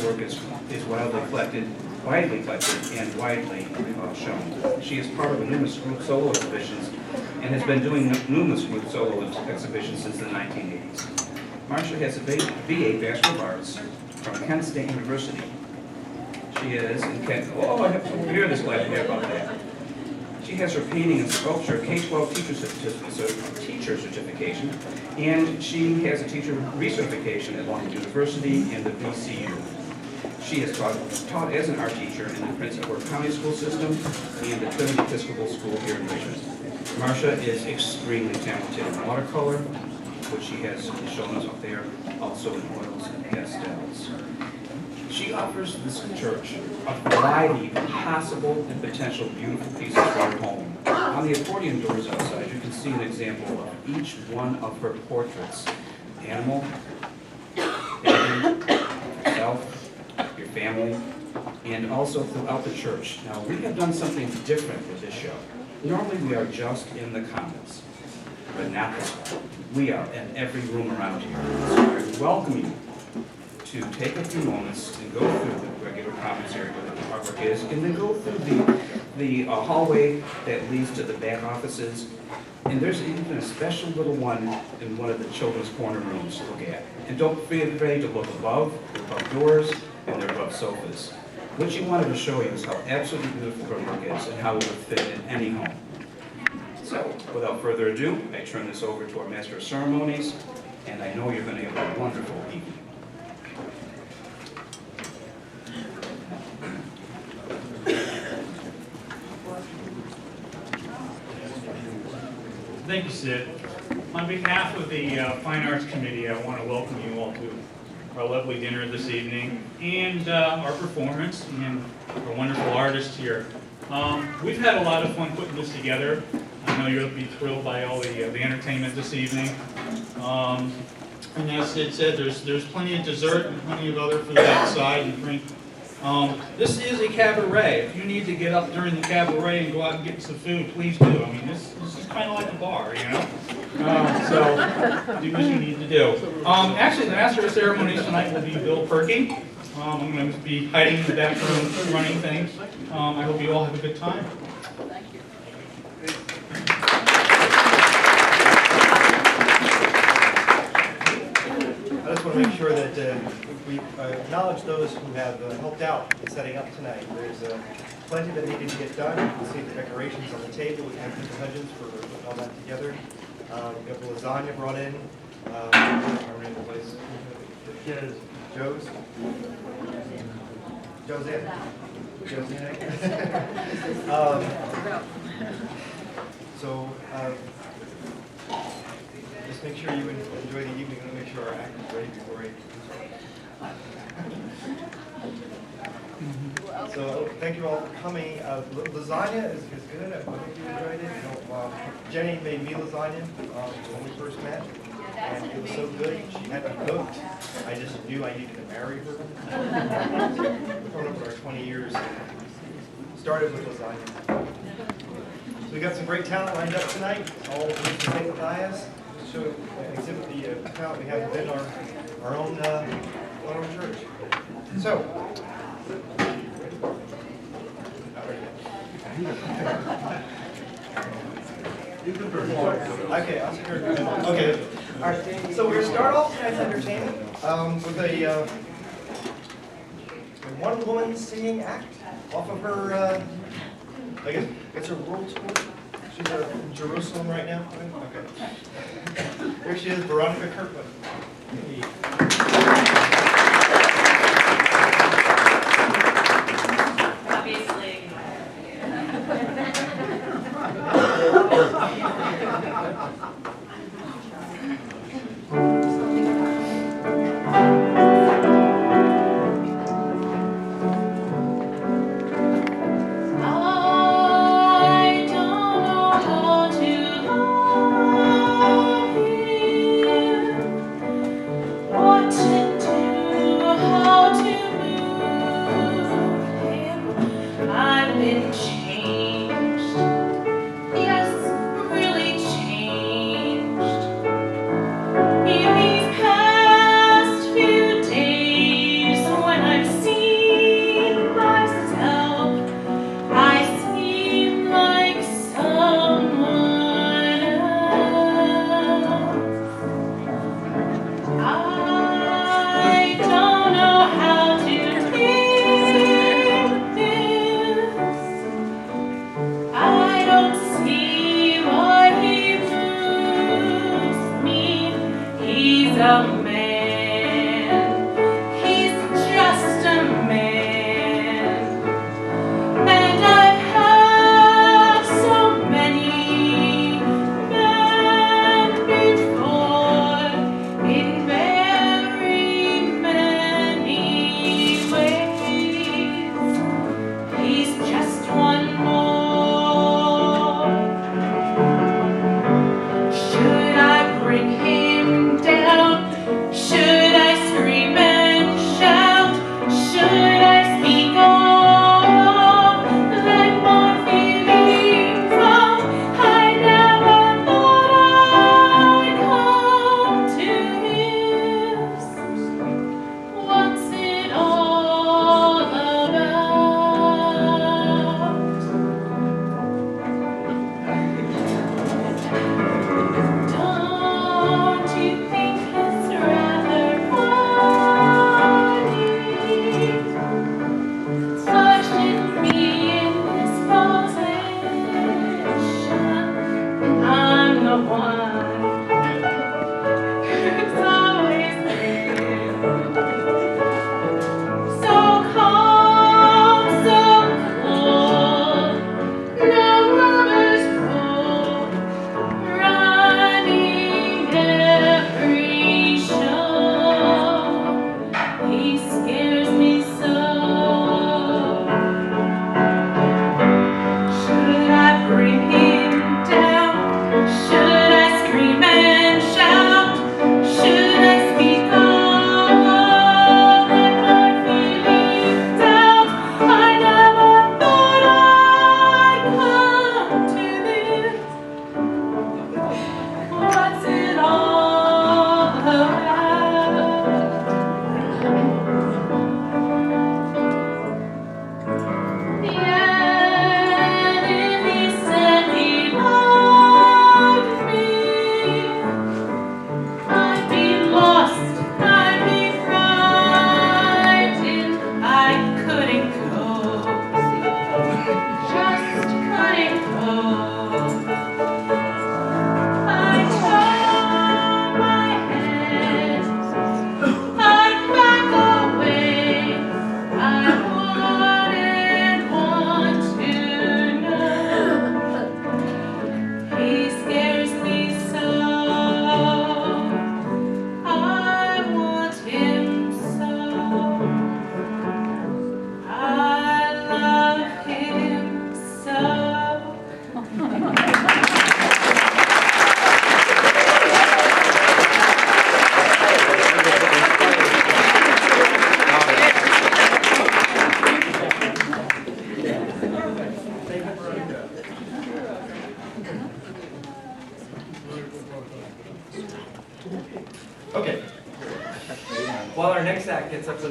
work is widely collected and widely shown. She is part of numerous group solo exhibitions and has been doing numerous group solo exhibitions since the 1980s. Marcia has a BA Bachelor of Arts from Kent State University. She is in Kent. Oh, I have to hear this glad to hear about that. She has her painting and sculpture K-12 teacher certification, and she has a teacher recertification at London University and the VCU. She has taught as an art teacher in the Prince Edward County School System and the Trinity Episcopal School here in Richmond. Marcia is extremely talented in watercolor, which she has shown us up there, also in oils and pastels. She offers this church a variety of possible and potential beautiful pieces for your home. On the accordion doors outside, you can see an example of each one of her portraits. Animal, baby, yourself, your family, and also throughout the church. Now, we have done something different with this show. Normally, we are just in the commons, but not this one. We are in every room around here. So I welcome you to take a few moments and go through the regular commons area where the artwork is, and then go through the hallway that leads to the back offices. And there's even a special little one in one of the children's corner rooms to look at. And don't be afraid to look above doors, and they're above sofas. What she wanted to show you is how absolutely beautiful her work is and how it would fit in any home. So, without further ado, I turn this over to our Master of Ceremonies, and I know you're going to have a wonderful evening. Thank you, Sid. On behalf of the Fine Arts Committee, I want to welcome you all to our lovely dinner this evening and our performance and our wonderful artists here. We've had a lot of fun putting this together. I know you'll be thrilled by all the entertainment this evening. And as Sid said, there's plenty of dessert and plenty of other food outside and drink. This is a cabaret. If you need to get up during the cabaret and go out and get some food, please do. I mean, this is kind of like a bar, you know? So do what you need to do. Actually, the Master of Ceremonies tonight will be Bill Perky. I'm going to be hiding in the back room running things. I hope you all have a good time. Thank you. I just want to make sure that we acknowledge those who have helped out in setting up tonight. There's plenty that needed to get done. You can see the decorations on the table. We thank Mr. Hudgens for putting all that together. We have the lasagna brought in. Our name of the place. Joe's. Joe's in. Joe's in. So just make sure you enjoy the evening and make sure our act is ready before we So thank you all for coming. Lasagna is good. I hope you enjoyed it. Jenny made me lasagna when we first met, and it was so good. She had me hooked. I just knew I needed to marry her. Coming up for our 20 years. Started with lasagna. So we got some great talent lined up tonight. All of St. Matthias. Show exhibit the talent we have within our own church. So. Okay, I'll secure it. Okay. All right. So we're going to start off tonight's entertainment with a one-woman singing act off of her. I guess it's her world tour. She's in Jerusalem right now. Okay. There she is, Veronica Kirkland. Obviously. Why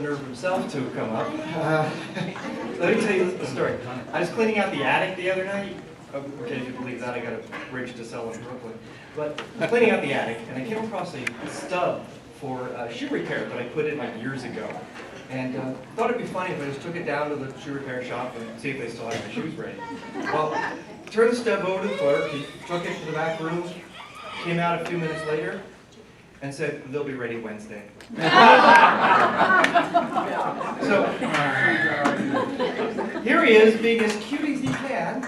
nerve himself to come up. Let me tell you the story. I was cleaning out the attic the other night. Okay, if you believe that, I got a bridge to sell in Brooklyn. But I was cleaning out the attic, and I came across a stub for shoe repair that I put in like years ago. And thought it'd be funny if I just took it down to the shoe repair shop and see if they still have my shoes ready. Well, turned the stub over to the clerk, he took it to the back room, came out a few minutes later, and said, they'll be ready Wednesday. So, here he is, being as cute as he can,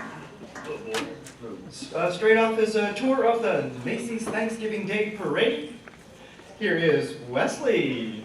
straight off his tour of the Macy's Thanksgiving Day Parade. Here is Wesley.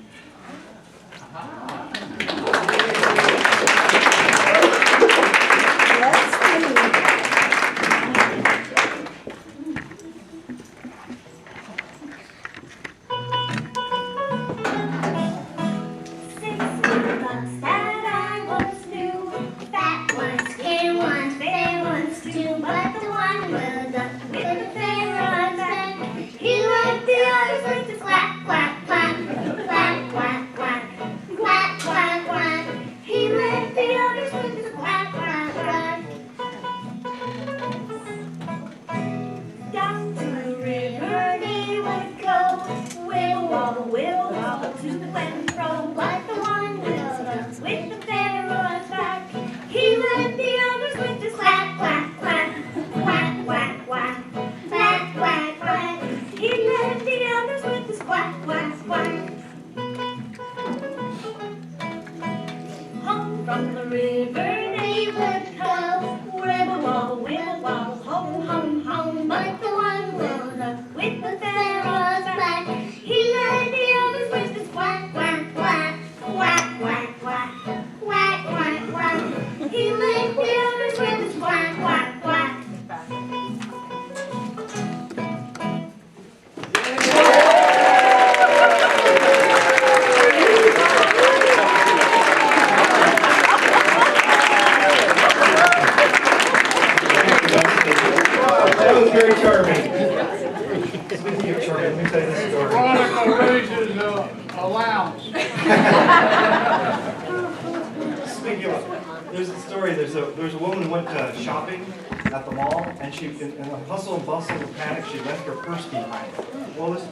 There's a woman who went shopping at the mall, and she, in a hustle and bustle and panic, she left her purse behind. Well, this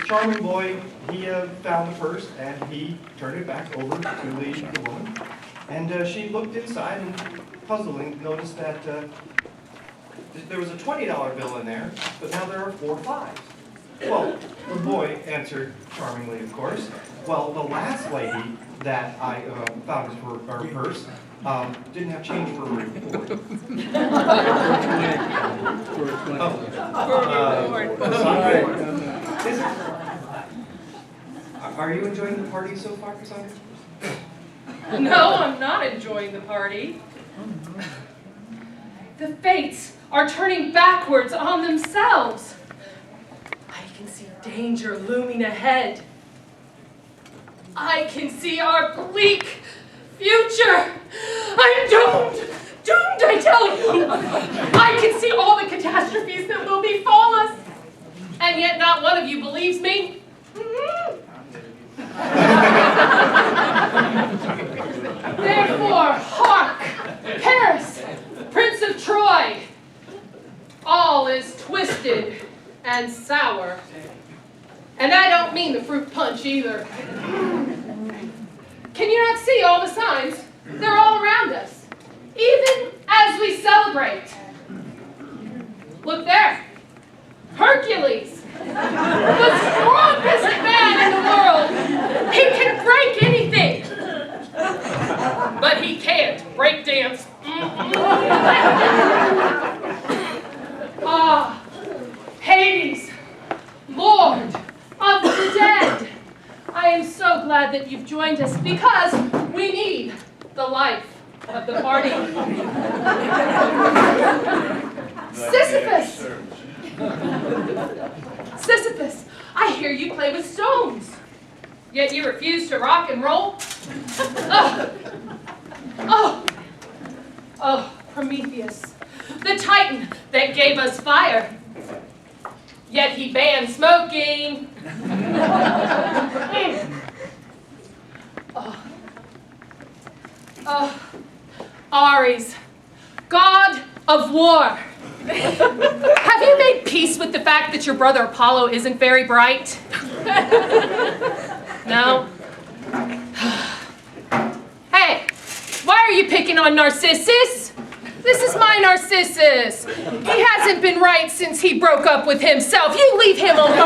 charming boy, he found the purse, and he turned it back over to the woman. And she looked inside and, puzzling, noticed that there was a $20 bill in there, but now there are 4 5s. Well, the boy answered charmingly, of course, well, the last lady that I found her purse didn't have change for a reward. Are you enjoying the party so far, Cassandra? No, I'm not enjoying the party. The fates are turning backwards on themselves. I can see danger looming ahead. I can see our bleak future. I'm doomed! Doomed, I tell you! I can see all the catastrophes that will befall us. And yet not one of you believes me. Therefore, hark! Paris, Prince of Troy. All is twisted and sour. And I don't mean the fruit punch either. Can you not see all the signs? They're all around us, even as we celebrate. Look there, Hercules, the strongest man in the world. He can break anything, but he can't break dance. Ah, Hades, Lord of the dead. I am so glad that you've joined us because we need the life of the party. Sisyphus! Sisyphus, I hear you play with stones, yet you refuse to rock and roll. Oh, Prometheus, the Titan that gave us fire, yet he banned smoking. Oh, Ares, god of war. Have you made peace with the fact that your brother Apollo isn't very bright? No? Hey, why are you picking on Narcissus? This is my Narcissus. He hasn't been right since he broke up with himself. You leave him alone.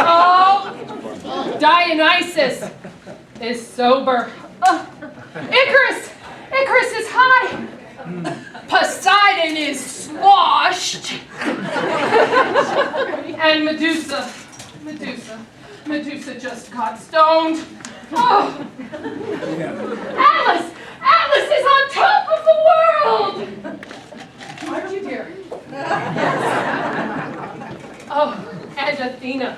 Oh, Dionysus is sober. Icarus is high. Poseidon is sloshed. And Medusa just got stoned. Oh. Atlas is on top of the world. Aren't you, dear? Oh, and Athena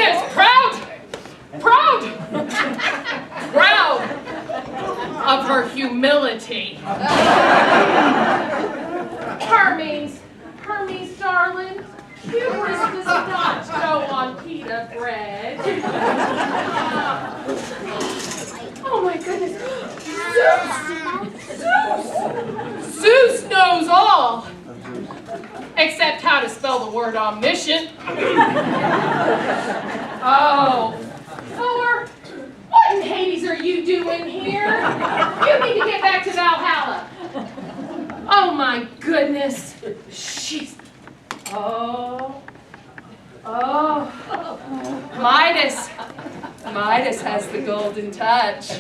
is proud of her humility. Hermes, darling, hubris does not go on pita bread. Oh my goodness, Zeus knows all, except how to spell the word omniscient. Oh, Thor, what in Hades are you doing here? You need to get back to Valhalla. Oh my goodness, she's, oh, Midas has the golden touch.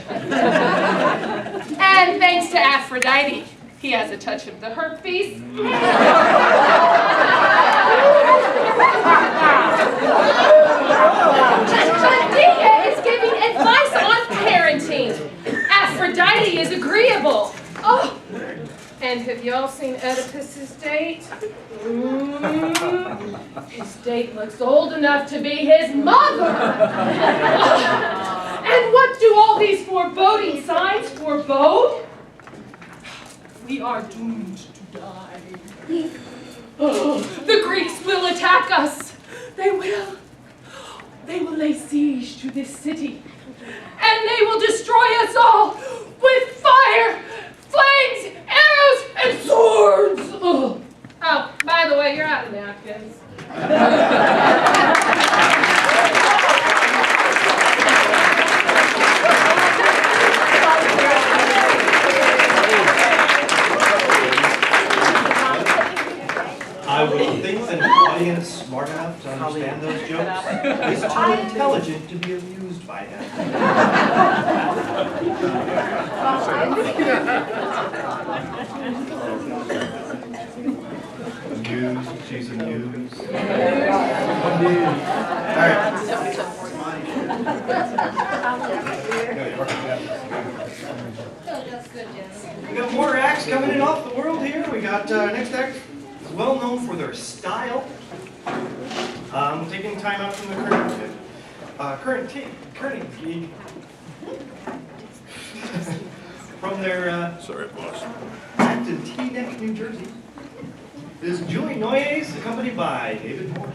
And thanks to Aphrodite, he has a touch of the herpes. Medea is giving advice on parenting. Aphrodite is agreeable. Oh, and have y'all seen Oedipus's date? His date looks old enough to be his mother. And what do all these foreboding signs forebode? We are doomed to die. The Greeks will attack us. They will lay siege to this city. And they will destroy us all with fire, flames, arrows, and swords. Oh, by the way, you're out of napkins. I would think that an audience smart enough to understand those jokes is too intelligent to be amused by them. She's amused. All right. We got more acts coming in off the world here. We got next act. Well known for their style. Taking time out from the current gig from their Sorry, boss. act in Teaneck, New Jersey. This is Julie Noyes, accompanied by David Moore.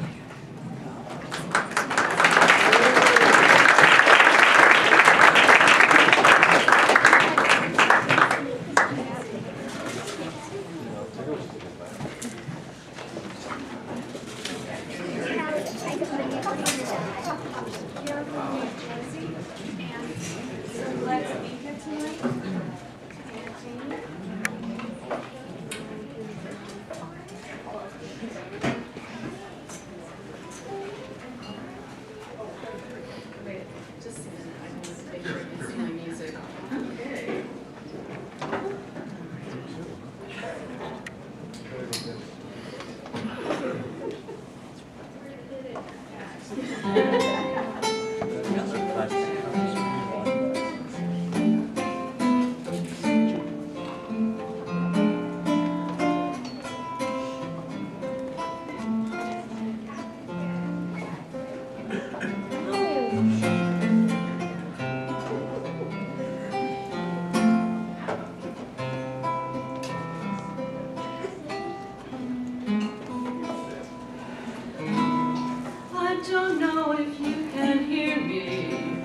I don't know if you can hear me,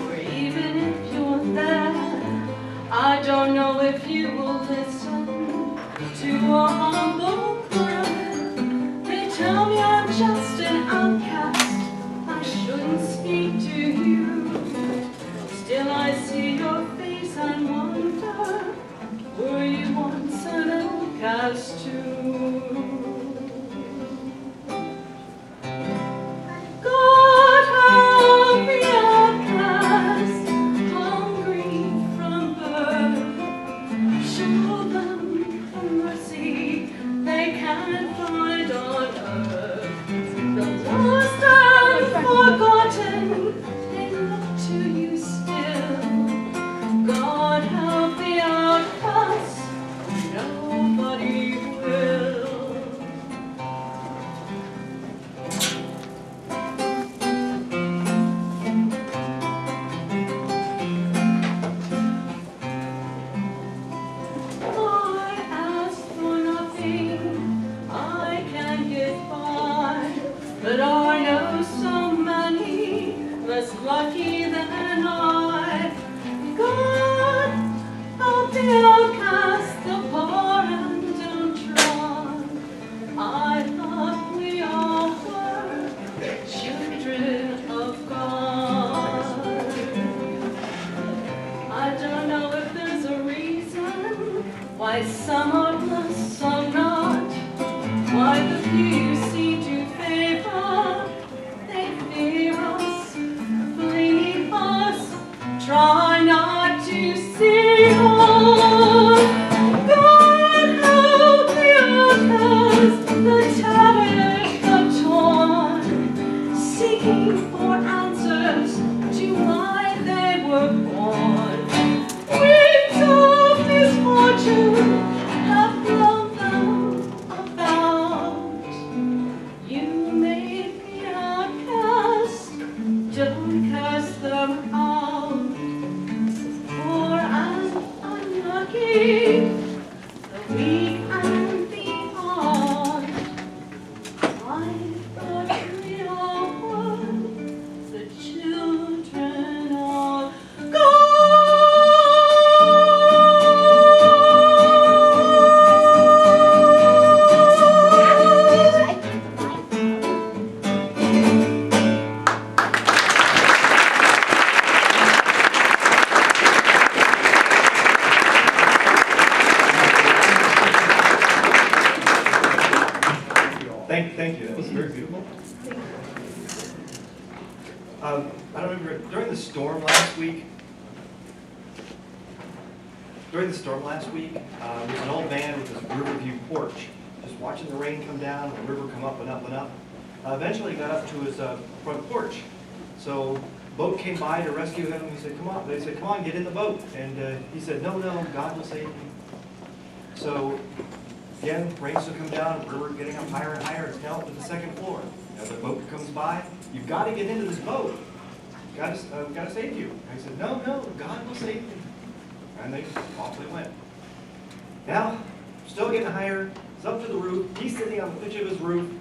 or even if you're there. I don't know if you will listen to a humble prayer. They tell me I'm just an outcast, I shouldn't speak to you. Still I see your face and wonder, were you once an outcast too? God help the outcast, hungry from birth. Show them the mercy they can't find on earth. The lost and forgotten, they look to you still. God help the outcast, nobody will. I ask for nothing, I can get by, but I know so many less lucky than I. God, help the outcast, the poor and downtrodden. I thought we all were children of God. I don't know if there's a reason why some are blessed, some not. Why the few seem to favor, they fear us, flee us, try not to see us. God help the outcast, the tattered, the torn, seeking for answers to why they were born. Winds of misfortune have blown them about. You made the outcast, don't cast them out. Poor and unlucky, the weak and the odd. I thought we all were the children of God. Thank you. That was very beautiful. I don't remember, during the storm last week, there was an old man with his riverview porch, just watching the rain come down, the river come up and up and up. Eventually got up to his front porch. So boat came by to rescue him. He said, come on. They said, come on, get in the boat. And he said, no, God will save me. So again, rain still come down, the river getting up higher and higher. It's now up to the second floor. As the boat comes by, you've got to get into this boat. Got to save you. And he said, no, God will save me. And they off they went. Now, still getting higher. It's up to the roof. He's sitting on the pitch of his roof.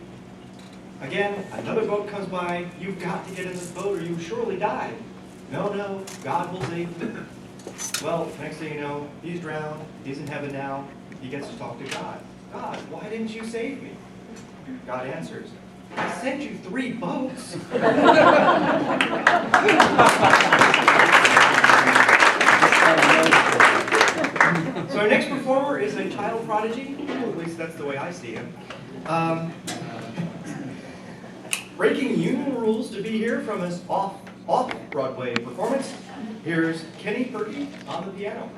Again, another boat comes by. You've got to get in this boat or you surely die. No, God will save me. Well, next thing you know, he's drowned. He's in heaven now. He gets to talk to God. God, why didn't you save me? God answers, I sent you 3 boats. So our next performer is a child prodigy. At least that's the way I see him. Breaking union rules to be here from his off-Broadway performance. Here's Kenny Perky on the piano.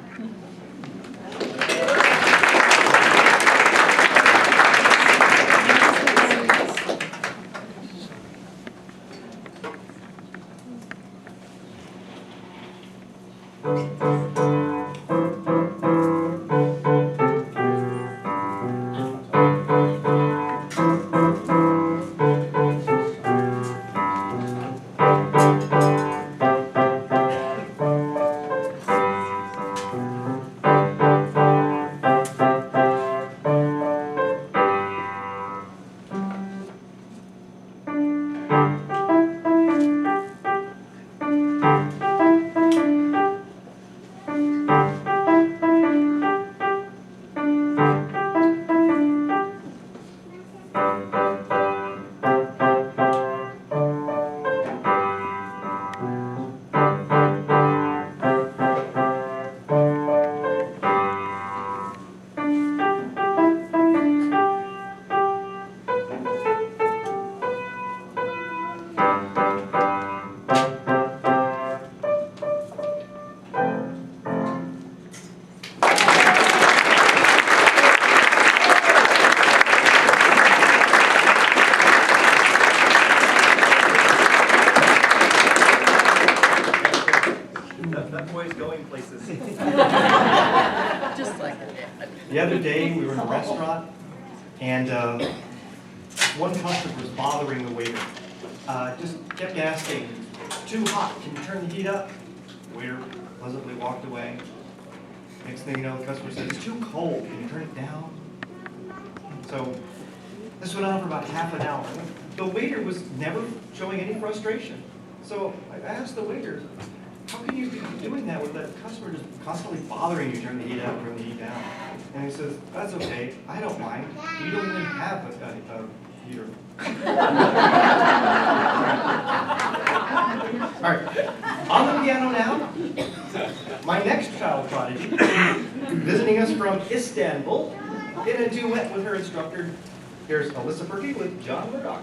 other day, we were in a restaurant, and one customer was bothering the waiter. Just kept asking, "Too hot, can you turn the heat up?" The waiter pleasantly walked away. Next thing you know, the customer said, "It's too cold, can you turn it down?" So this went on for about half an hour. The waiter was never showing any frustration. So I asked the waiter, "How can you be doing that with that customer just constantly bothering you, turn the heat up, turn the heat down?" And he says, "That's okay, I don't mind. We don't even have a heater." All right, on the piano now, my next child prodigy, visiting us from Istanbul, in a duet with her instructor. Here's Alyssa Perky with John Murdoch.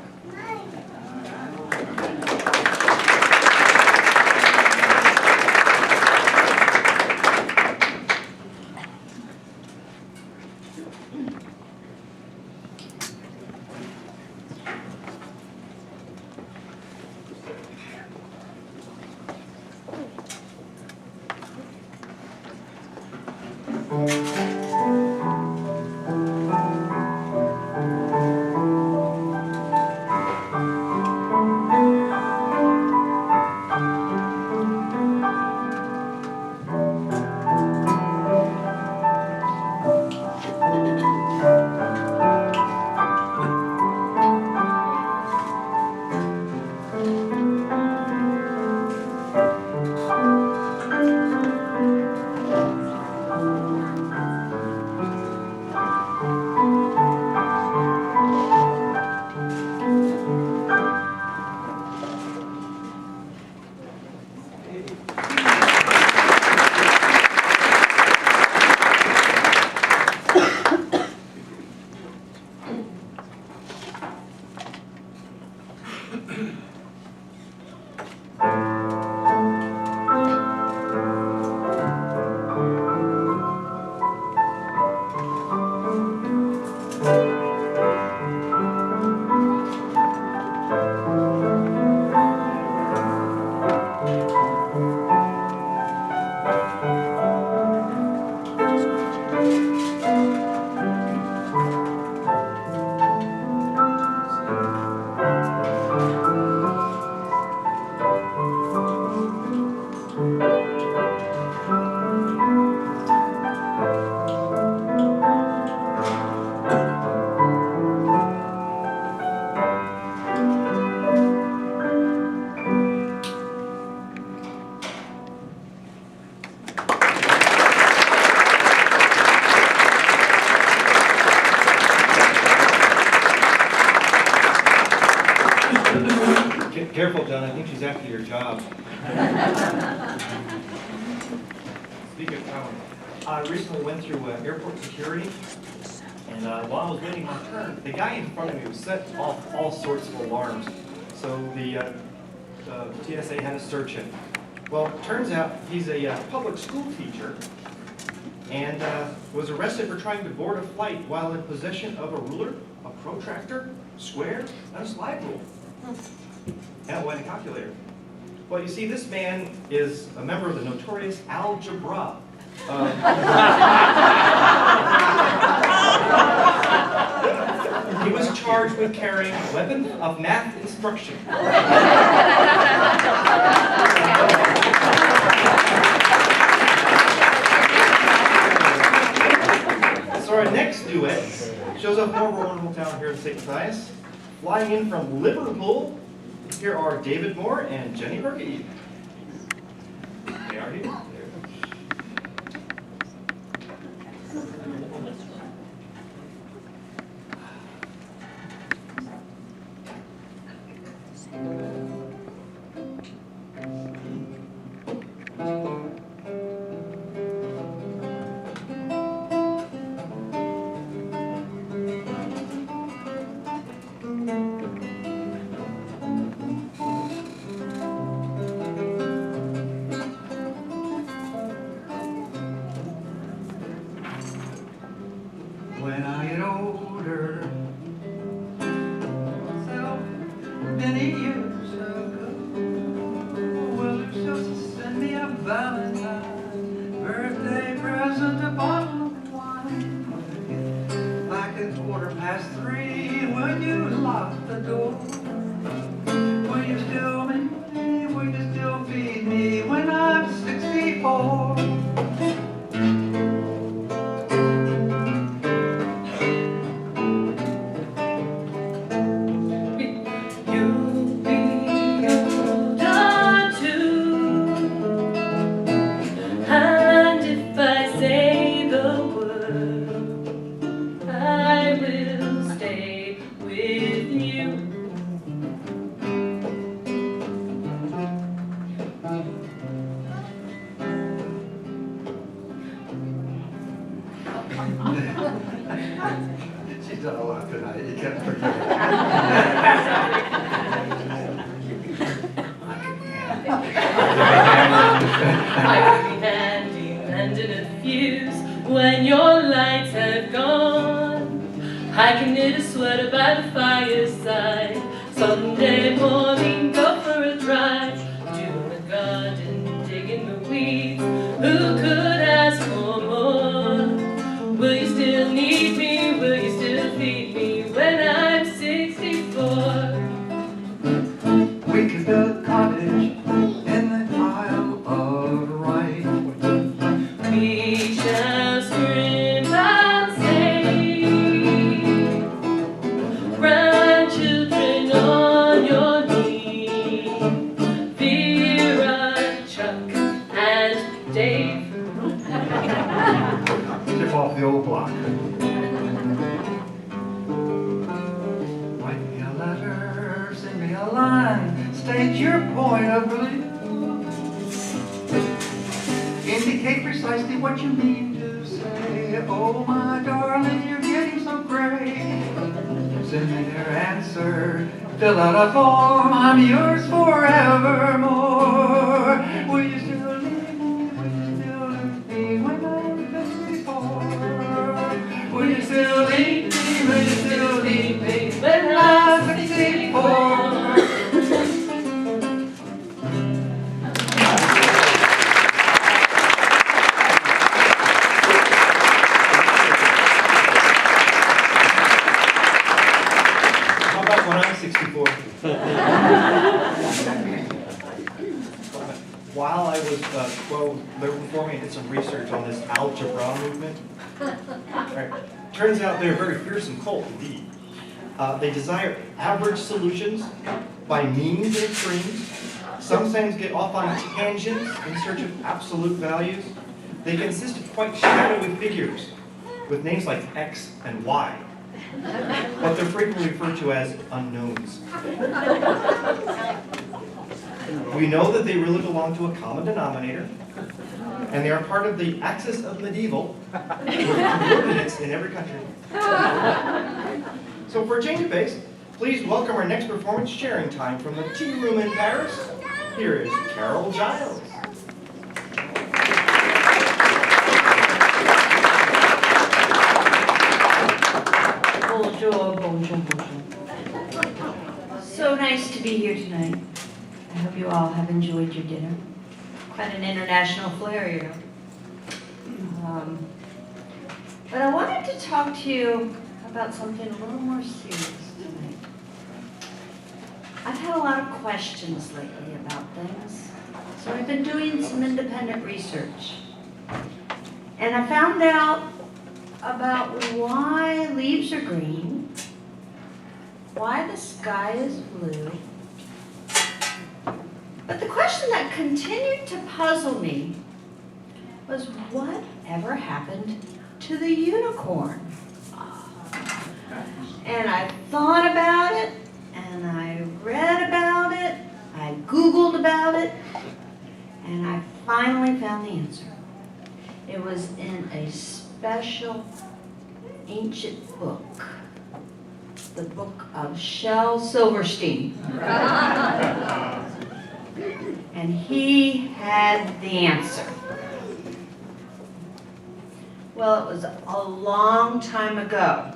Careful, John, I think she's after your job. Speaking of power, I recently went through airport security, and while I was waiting my turn, the guy in front of me was set off all sorts of alarms. So the TSA had to search him. Well, it turns out he's a public school teacher and was arrested for trying to board a flight while in possession of a ruler, a protractor, square, and a slide rule. And a calculator. Well, you see, this man is a member of the notorious algebra. He was charged with carrying a weapon of math instruction. So our next duet shows up more of our wonderful town here in St. Matthias. Flying in from Liverpool, here are David Moore and Jenny Perky. They are here. When I get older, so many years ago, will you just send me a Valentine's birthday present, a bottle of wine? up tonight, you can't forget it. I could be handy, mending a fuse when your lights have gone. I can knit a sweater by the fireside. Sunday morning, go for a drive. Do the garden, digging the weeds. Who could ask for more? Will you still need me? Will you still feed me when I'm 64? We could build a cottage in the Isle of Wight. We shall scream and sing, grandchildren on your knee, Vera, Chuck, and Dave. Tip off the old block. Write me a letter, send me a line, state your point of belief. Indicate precisely what you mean to say. Oh, my darling, you're getting so great. Send me your answer, fill out a form, I'm yours forevermore. Will you still leave me? Will you still leave me when I'm 54? Will you still leave me? Will you still leave me when I'm 64? How about when I'm 64? While I was, they were performing, I did some research on this algebra movement. Right. Turns out they're a very fearsome cult indeed. They desire average solutions by means and extremes. Sometimes get off on tangents in search of absolute values. They consist of quite shadowy figures with names like X and Y, but they're frequently referred to as unknowns. We know that they really belong to a common denominator, and they are part of the axis of medieval, with coordinates in every country. So for a change of pace, please welcome our next performance sharing time from the Tea Room in Paris. Here is Carol Giles. Bonjour, bonjour, bonjour. So nice to be here tonight. I hope you all have enjoyed your dinner. Quite an international flair, you know. But I wanted to talk to you about something a little more serious tonight. I've had a lot of questions lately about things, so I've been doing some independent research. And I found out about why leaves are green, why the sky is blue. But the question that continued to puzzle me was what ever happened to the unicorn? And I thought about it, and I read about it, I Googled about it, and I finally found the answer. It was in a special ancient book, the book of Shel Silverstein. And he had the answer. Well, it was a long time ago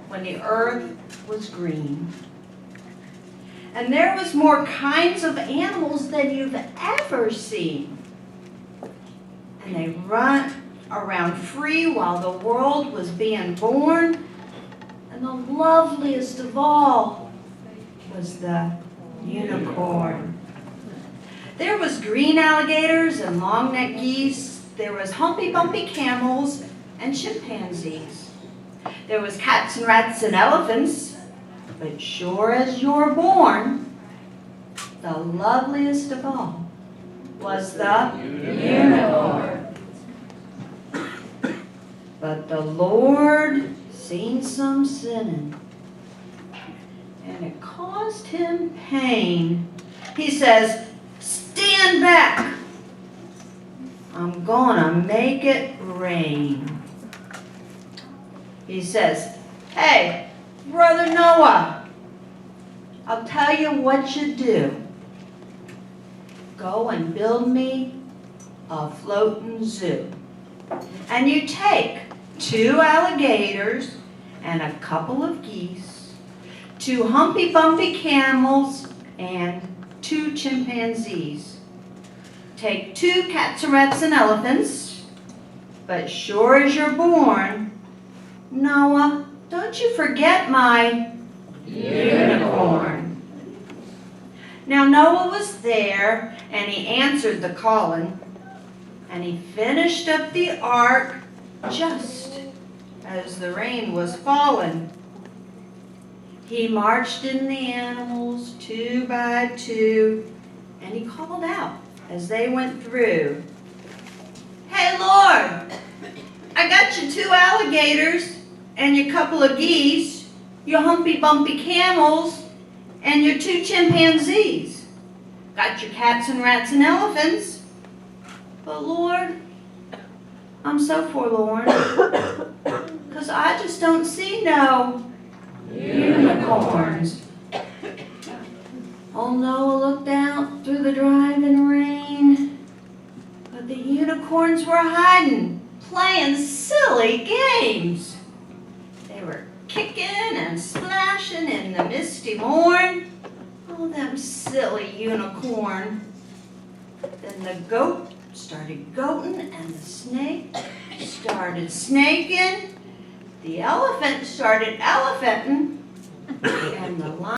when the earth was green. And there was more kinds of animals than you've ever seen. And they run around free while the world was being born. And the loveliest of all was the unicorn. There was green alligators and long-necked geese. There was humpy bumpy camels and chimpanzees. There was cats and rats and elephants. But sure as you're born, the loveliest of all was the unicorn. But the Lord seen some sinning, and it caused him pain. He says, "Stand back. I'm gonna make it rain." He says, Hey, Brother Noah, I'll tell you what you do. Go and build me a floating zoo. And you take 2 alligators and a couple of geese, 2 humpy bumpy camels, and 2 chimpanzees. Take 2 cats, rats, and elephants, but sure as you're born, Noah, don't you forget my unicorn. Now Noah was there, and he answered the calling, and he finished up the ark just as the rain was falling. He marched in the animals 2 by 2, and he called out as they went through, "Hey Lord, I got you 2 alligators and your couple of geese, your humpy bumpy camels, and your 2 chimpanzees. Got your cats and rats and elephants. But Lord, I'm so forlorn, 'cause I just don't see no unicorns." Old Noah looked out through the driving rain, but the unicorns were hiding, playing silly games. They were kicking and splashing in the misty morn. Oh, them silly unicorn. Then the goat started goating, and the snake started snaking. The elephant started elephanting, and the lion